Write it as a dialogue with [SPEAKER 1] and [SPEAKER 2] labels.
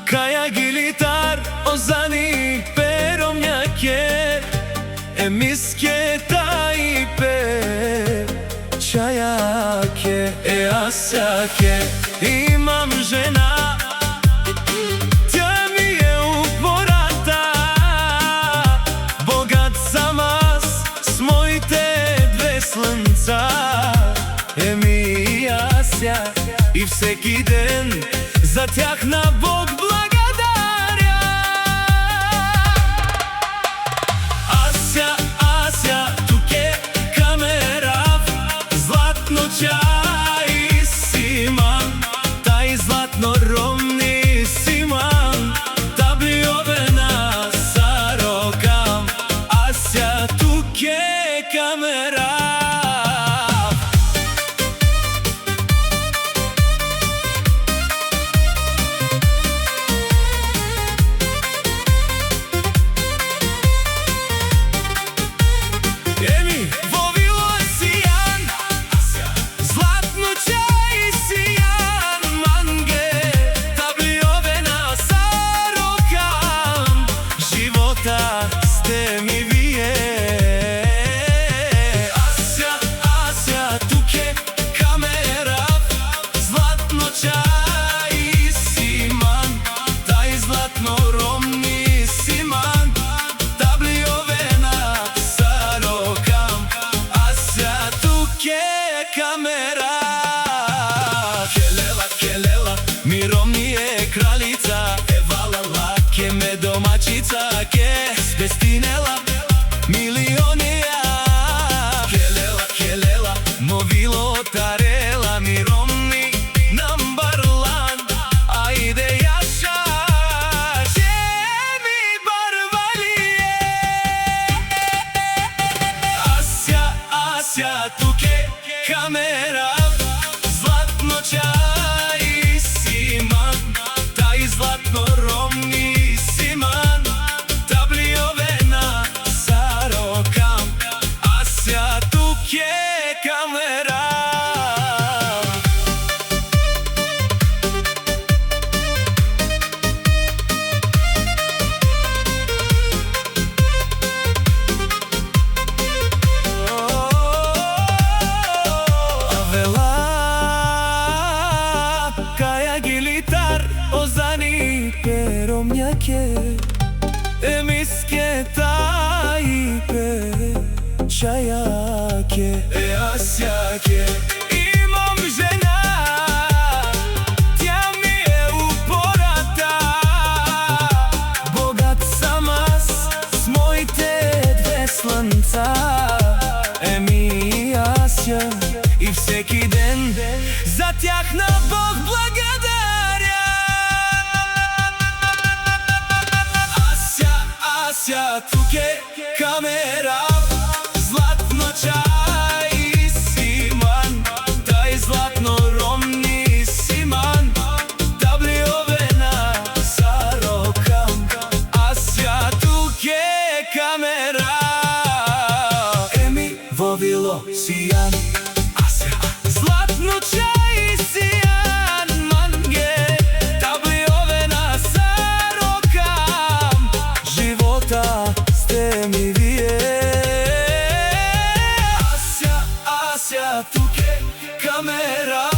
[SPEAKER 1] Kaja gilitar ozani peromnjake, misketa i pe čajake, asjake. Imam žena, tja mi je uporata, bogat sam smojte dve slnca, mi i Asja, i всеки ден за тях на Бог благодаря. Ася, Ася, тук е камера, златно чай си ман, тай златно ромни си ман, таблиовена сарокам. Ася, тук е камера. Сте ми вие. Ася, Ася, тук е камера, златно чай си ман, тай златно ромни си ман, таблиовена сарокам. Ася, тук е камера. Келела, келела, ми ромни е кралица, евалала, ке ме домачица, ке спестинела милионија. Келела, келела, мовило тарела, ми ромни number one. Ајде јаша, ќе ми барвалие. Ася, Ася, тук е камера, златно чај си ман, тај златно ромни си ман, таблиовена сарокам. Ася, тук е камера. Kaja gilitar ozani peromnjake, misketa i pe čajake, asjake. Imam žena, tja mi je uporata, bogat sam smojte dve slnca, mi i Asja, i всеки ден за тях на Бог благодаря. Ася, Ася, тук е камера, златно чай си ман, тай златно ромни си ман, таблиовена сарокам. Ася, тук е камера. Еми вовило сиян, златно чај сиян, манге, таблиовена сарокам. Живота сте ми вие. Ася, Ася, тук е камера.